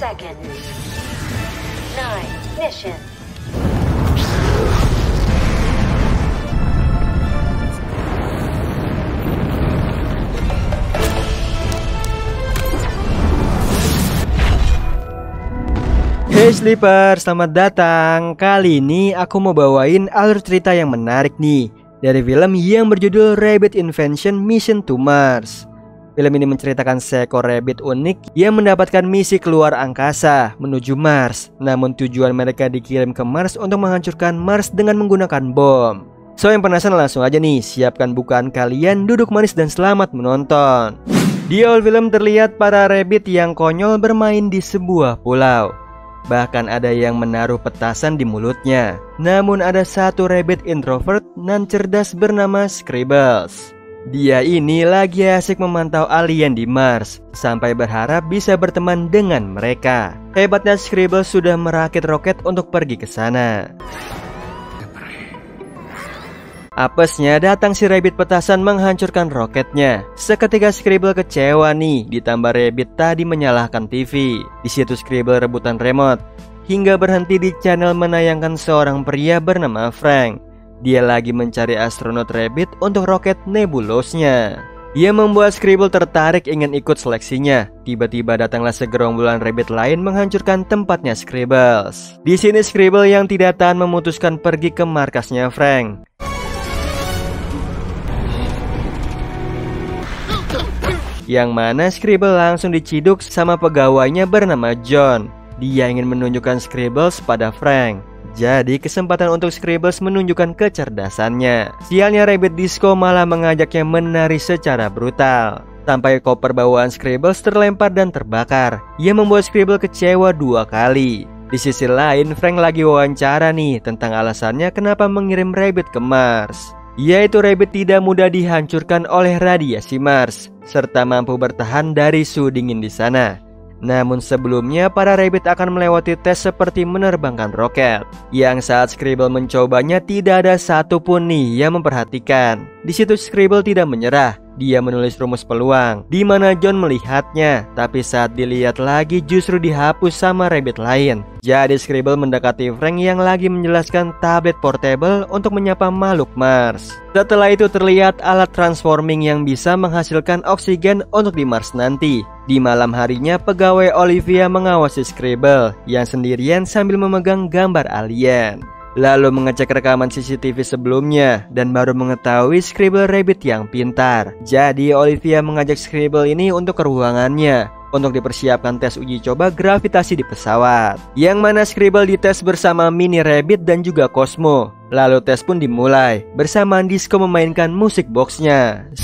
Second. 9. Mission. Hey Sleeper, selamat datang. Kali ini aku mau bawain alur cerita yang menarik nih dari film yang berjudul Rabbit Invention Mission to Mars. Film ini menceritakan seekor rabbit unik yang mendapatkan misi keluar angkasa menuju Mars. Namun tujuan mereka dikirim ke Mars untuk menghancurkan Mars dengan menggunakan bom. So yang penasaran langsung aja nih, siapkan bukaan kalian, duduk manis dan selamat menonton. Di awal film terlihat para rabbit yang konyol bermain di sebuah pulau. Bahkan ada yang menaruh petasan di mulutnya. Namun ada satu rabbit introvert nan cerdas bernama Scribbles. Dia ini lagi asik memantau alien di Mars sampai berharap bisa berteman dengan mereka. Hebatnya Scribbles sudah merakit roket untuk pergi ke sana. Apesnya datang si rabbit petasan menghancurkan roketnya. Seketika Scribble kecewa nih, ditambah rabbit tadi menyalahkan TV. Di situ Scribble rebutan remote hingga berhenti di channel menayangkan seorang pria bernama Frank. Dia lagi mencari astronot rabbit untuk roket nebulosnya. Ia membuat Scribble tertarik ingin ikut seleksinya. Tiba-tiba datanglah segerombolan rabbit lain menghancurkan tempatnya Scribbles. Di sini Scribble yang tidak tahan memutuskan pergi ke markasnya Frank. Yang mana Scribble langsung diciduk sama pegawainya bernama John. Dia ingin menunjukkan Scribbles pada Frank. Jadi kesempatan untuk Scribbles menunjukkan kecerdasannya. Sialnya rabbit disco malah mengajaknya menari secara brutal. Sampai koper bawaan Scribbles terlempar dan terbakar. Ia membuat Scribble kecewa 2 kali. Di sisi lain Frank lagi wawancara nih tentang alasannya kenapa mengirim rabbit ke Mars. Yaitu rabbit tidak mudah dihancurkan oleh radiasi Mars serta mampu bertahan dari suhu dingin di sana. Namun sebelumnya para rabbit akan melewati tes seperti menerbangkan roket. Yang saat Scribble mencobanya tidak ada satupun nih yang memperhatikan. Di situ Scribble tidak menyerah. Dia menulis rumus peluang di mana John melihatnya, tapi saat dilihat lagi justru dihapus sama rabbit lain. Jadi Scribble mendekati Frank yang lagi menjelaskan tablet portable untuk menyapa makhluk Mars. Setelah itu terlihat alat transforming yang bisa menghasilkan oksigen untuk di Mars nanti. Di malam harinya pegawai Olivia mengawasi Scribble yang sendirian sambil memegang gambar alien. Lalu mengecek rekaman CCTV sebelumnya dan baru mengetahui Scribble rabbit yang pintar. Jadi Olivia mengajak Scribble ini untuk ke ruangannya untuk dipersiapkan tes uji coba gravitasi di pesawat. Yang mana Scribble dites bersama Mini Rabbit dan juga Cosmo. Lalu tes pun dimulai bersamaan Disco memainkan musik boxnya.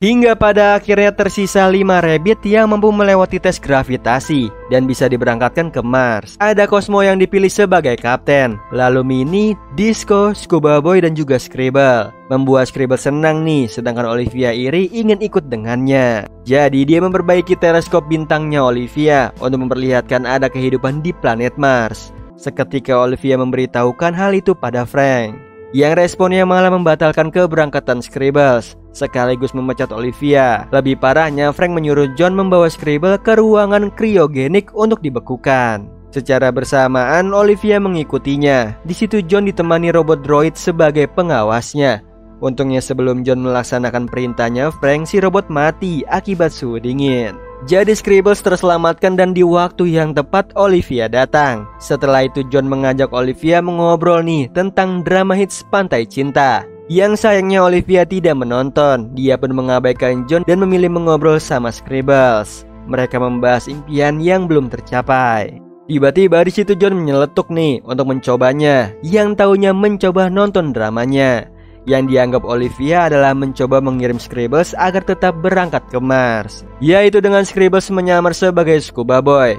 Hingga pada akhirnya tersisa 5 rabbit yang mampu melewati tes gravitasi dan bisa diberangkatkan ke Mars. Ada Cosmo yang dipilih sebagai kapten, lalu Mini, Disco, Scuba Boy dan juga Scribble. Membuat Scribble senang nih, sedangkan Olivia iri ingin ikut dengannya. Jadi dia memperbaiki teleskop bintangnya Olivia untuk memperlihatkan ada kehidupan di planet Mars. Seketika Olivia memberitahukan hal itu pada Frank, yang responnya malah membatalkan keberangkatan Scribbles sekaligus memecat Olivia. Lebih parahnya Frank menyuruh John membawa Scribble ke ruangan kriogenik untuk dibekukan. Secara bersamaan Olivia mengikutinya. Di situ John ditemani robot droid sebagai pengawasnya. Untungnya sebelum John melaksanakan perintahnya Frank, si robot mati akibat suhu dingin. Jadi Scribbles terselamatkan dan di waktu yang tepat Olivia datang. Setelah itu John mengajak Olivia mengobrol nih tentang drama hits Pantai Cinta. Yang sayangnya Olivia tidak menonton. Dia pun mengabaikan John dan memilih mengobrol sama Scribbles. Mereka membahas impian yang belum tercapai. Tiba-tiba di situ John menyeletuk nih untuk mencobanya. Yang taunya mencoba nonton dramanya. Yang dianggap Olivia adalah mencoba mengirim Scribbles agar tetap berangkat ke Mars, yaitu dengan Scribbles menyamar sebagai Scuba Boy.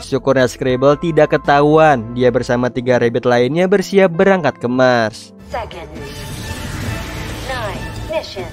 Syukurnya Scribble tidak ketahuan. Dia bersama 3 rabbit lainnya bersiap berangkat ke Mars. Second. 9. Mission.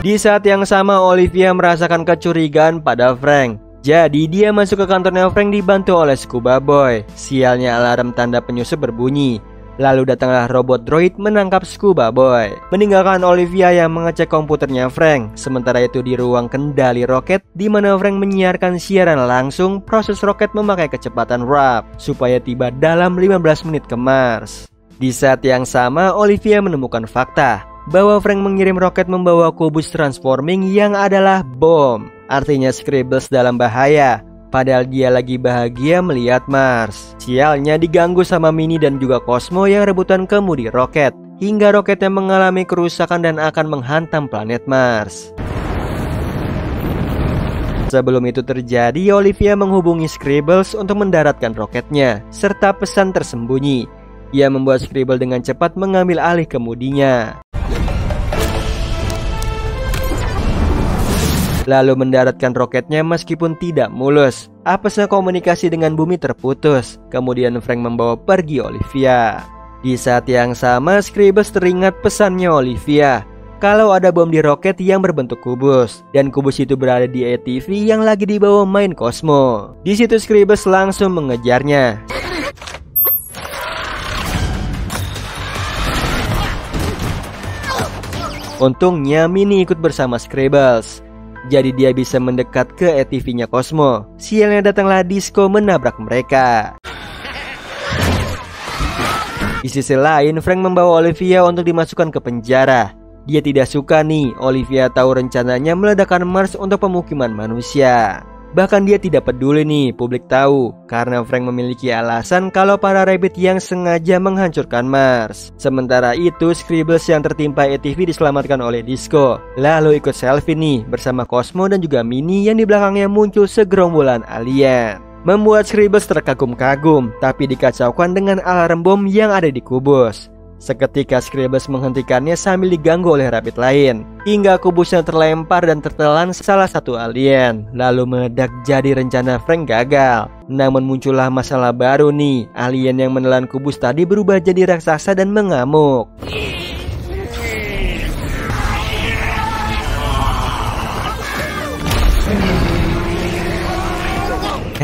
Di saat yang sama Olivia merasakan kecurigaan pada Frank. Jadi dia masuk ke kantornya Frank dibantu oleh Scuba Boy. Sialnya alarm tanda penyusup berbunyi. Lalu datanglah robot droid menangkap Scuba Boy, meninggalkan Olivia yang mengecek komputernya Frank. Sementara itu di ruang kendali roket, di mana Frank menyiarkan siaran langsung proses roket memakai kecepatan warp supaya tiba dalam 15 menit ke Mars. Di saat yang sama, Olivia menemukan fakta bahwa Frank mengirim roket membawa kubus transforming yang adalah bom. Artinya Scribbles dalam bahaya. Padahal dia lagi bahagia melihat Mars. Sialnya diganggu sama Minnie dan juga Cosmo yang rebutan kemudi roket, hingga roketnya mengalami kerusakan dan akan menghantam planet Mars. Sebelum itu terjadi, Olivia menghubungi Scribbles untuk mendaratkan roketnya serta pesan tersembunyi. Ia membuat Scribbles dengan cepat mengambil alih kemudinya, lalu mendaratkan roketnya meskipun tidak mulus. Apesnya komunikasi dengan bumi terputus. Kemudian Frank membawa pergi Olivia. Di saat yang sama, Scribbles teringat pesannya Olivia kalau ada bom di roket yang berbentuk kubus, dan kubus itu berada di ATV yang lagi dibawa main Cosmo. Di situ Scribbles langsung mengejarnya. Untungnya Minnie ikut bersama Scribbles, jadi dia bisa mendekat ke ATV-nya Cosmo. Sialnya datanglah Disco menabrak mereka. Di sisi lain, Frank membawa Olivia untuk dimasukkan ke penjara. Dia tidak suka nih Olivia tahu rencananya meledakkan Mars untuk pemukiman manusia. Bahkan dia tidak peduli nih publik tahu, karena Frank memiliki alasan kalau para rabbit yang sengaja menghancurkan Mars. Sementara itu, Scribbles yang tertimpa ATV diselamatkan oleh Disco, lalu ikut selfie nih bersama Cosmo dan juga Minnie yang di belakangnya muncul segerombolan alien. Membuat Scribbles terkagum-kagum, tapi dikacaukan dengan alarm bom yang ada di kubus. Seketika Scribbles menghentikannya sambil diganggu oleh rabbit lain, hingga kubusnya terlempar dan tertelan salah satu alien, lalu meledak. Jadi rencana Frank gagal. Namun muncullah masalah baru nih. Alien yang menelan kubus tadi berubah jadi raksasa dan mengamuk.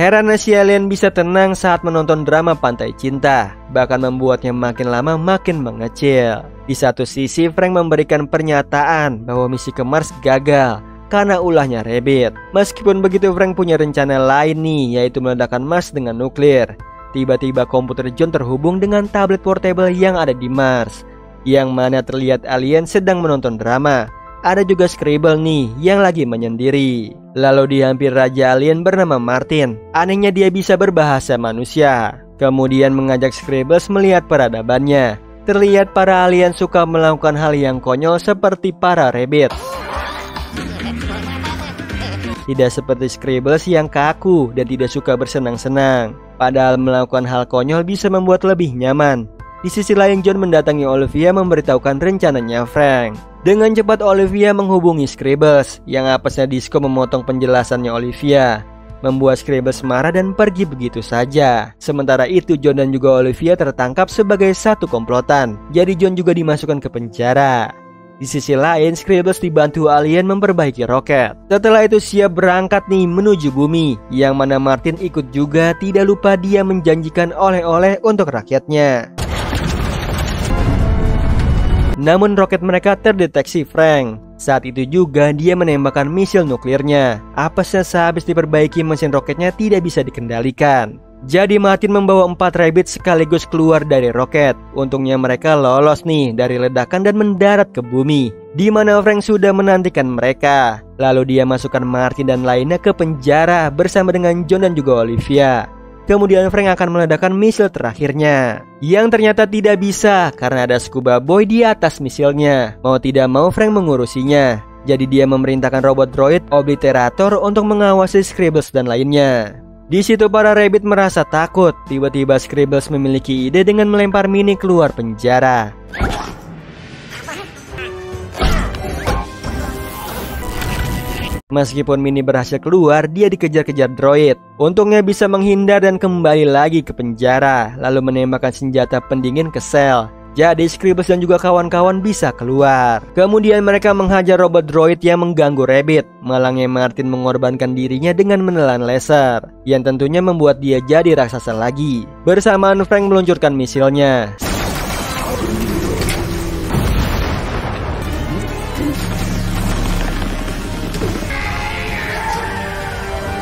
Herannya si alien bisa tenang saat menonton drama Pantai Cinta, bahkan membuatnya makin lama makin mengecil. Di satu sisi, Frank memberikan pernyataan bahwa misi ke Mars gagal karena ulahnya rabbit. Meskipun begitu, Frank punya rencana lain nih, yaitu meledakkan Mars dengan nuklir. Tiba-tiba komputer John terhubung dengan tablet portable yang ada di Mars, yang mana terlihat alien sedang menonton drama. Ada juga Scribbles nih yang lagi menyendiri. Lalu dihampir raja alien bernama Martin. Anehnya dia bisa berbahasa manusia. Kemudian mengajak Scribbles melihat peradabannya. Terlihat para alien suka melakukan hal yang konyol seperti para rabbit. Tidak seperti Scribbles yang kaku dan tidak suka bersenang-senang. Padahal melakukan hal konyol bisa membuat lebih nyaman. Di sisi lain, John mendatangi Olivia memberitahukan rencananya Frank. Dengan cepat Olivia menghubungi Scribbles, yang apesnya Disco memotong penjelasannya Olivia, membuat Scribbles marah dan pergi begitu saja. Sementara itu John dan juga Olivia tertangkap sebagai satu komplotan. Jadi John juga dimasukkan ke penjara. Di sisi lain, Scribbles dibantu alien memperbaiki roket. Setelah itu siap berangkat nih menuju bumi, yang mana Martin ikut juga. Tidak lupa dia menjanjikan oleh-oleh untuk rakyatnya. Namun roket mereka terdeteksi Frank. Saat itu juga dia menembakkan misil nuklirnya. Apesnya sehabis diperbaiki mesin roketnya tidak bisa dikendalikan. Jadi Martin membawa 4 rabbit sekaligus keluar dari roket. Untungnya mereka lolos nih dari ledakan dan mendarat ke bumi, di mana Frank sudah menantikan mereka. Lalu dia masukkan Martin dan lainnya ke penjara bersama dengan John dan juga Olivia. Kemudian Frank akan meledakkan misil terakhirnya, yang ternyata tidak bisa karena ada Scuba Boy di atas misilnya. Mau tidak mau Frank mengurusinya. Jadi dia memerintahkan robot droid Obliterator untuk mengawasi Scribbles dan lainnya. Di situ para rabbit merasa takut. Tiba-tiba Scribbles memiliki ide dengan melempar Minnie keluar penjara. Meskipun Minnie berhasil keluar, dia dikejar-kejar droid. Untungnya bisa menghindar dan kembali lagi ke penjara, lalu menembakkan senjata pendingin ke sel. Jadi Scribbles dan juga kawan-kawan bisa keluar. Kemudian mereka menghajar robot droid yang mengganggu Rabbit. Malangnya Martin mengorbankan dirinya dengan menelan laser, yang tentunya membuat dia jadi raksasa lagi. Bersamaan Frank meluncurkan misilnya.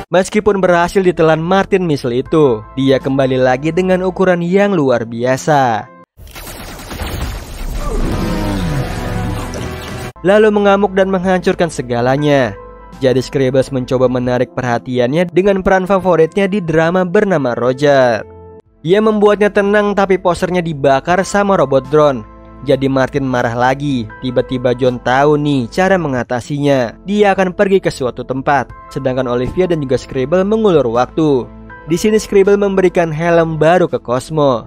Meskipun berhasil ditelan Martin misil itu, dia kembali lagi dengan ukuran yang luar biasa. Lalu mengamuk dan menghancurkan segalanya. Jadi Scribbles mencoba menarik perhatiannya dengan peran favoritnya di drama bernama Roger. Ia membuatnya tenang tapi posternya dibakar sama robot drone. Jadi Martin marah lagi. Tiba-tiba John tahu nih cara mengatasinya. Dia akan pergi ke suatu tempat, sedangkan Olivia dan juga Scribble mengulur waktu. Di sini Scribble memberikan helm baru ke Cosmo.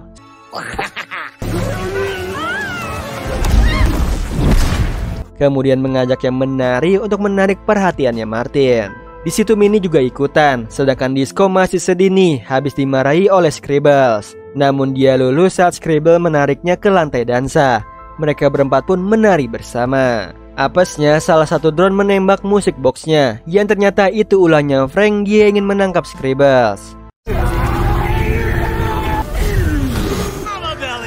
Kemudian mengajaknya menari untuk menarik perhatiannya Martin. Di situ Minnie juga ikutan, sedangkan Disco masih sedih nih habis dimarahi oleh Scribbles. Namun dia lulus saat Scribble menariknya ke lantai dansa. Mereka berempat pun menari bersama. Apesnya salah satu drone menembak musik boxnya, yang ternyata itu ulahnya Frank. Dia ingin menangkap Scribbles,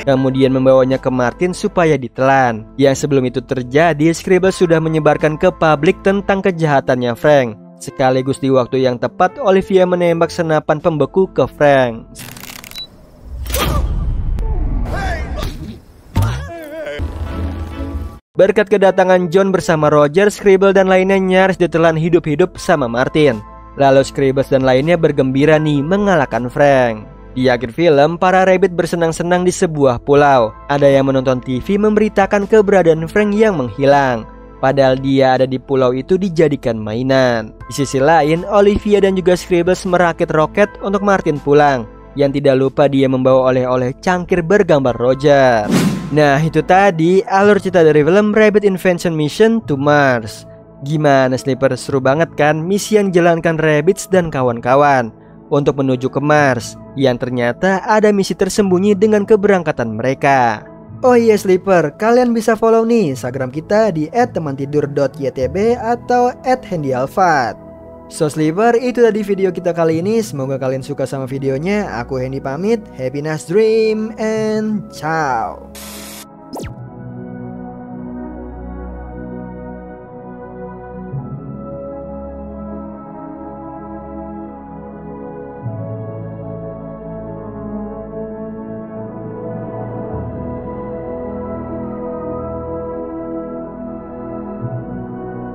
kemudian membawanya ke Martin supaya ditelan. Yang sebelum itu terjadi, Scribbles sudah menyebarkan ke publik tentang kejahatannya Frank. Sekaligus di waktu yang tepat, Olivia menembak senapan pembeku ke Frank. Berkat kedatangan John bersama Roger, Scribble dan lainnya nyaris ditelan hidup-hidup sama Martin. Lalu Scribbles dan lainnya bergembira nih mengalahkan Frank. Di akhir film, para Rabbit bersenang-senang di sebuah pulau. Ada yang menonton TV memberitakan keberadaan Frank yang menghilang. Padahal dia ada di pulau itu dijadikan mainan. Di sisi lain, Olivia dan juga Scribbles merakit roket untuk Martin pulang. Yang tidak lupa dia membawa oleh-oleh cangkir bergambar Roger. Nah itu tadi alur cerita dari film Rabbit Invention Mission to Mars. Gimana Sleeper, seru banget kan misi yang dijalankan Rabbids dan kawan-kawan untuk menuju ke Mars, yang ternyata ada misi tersembunyi dengan keberangkatan mereka. Oh iya Sleeper, kalian bisa follow nih Instagram kita di @temantidur.ytb atau @handyalfat. So Sleeper, itu tadi video kita kali ini. Semoga kalian suka sama videonya. Aku Hendy pamit. Happy nice dream and ciao.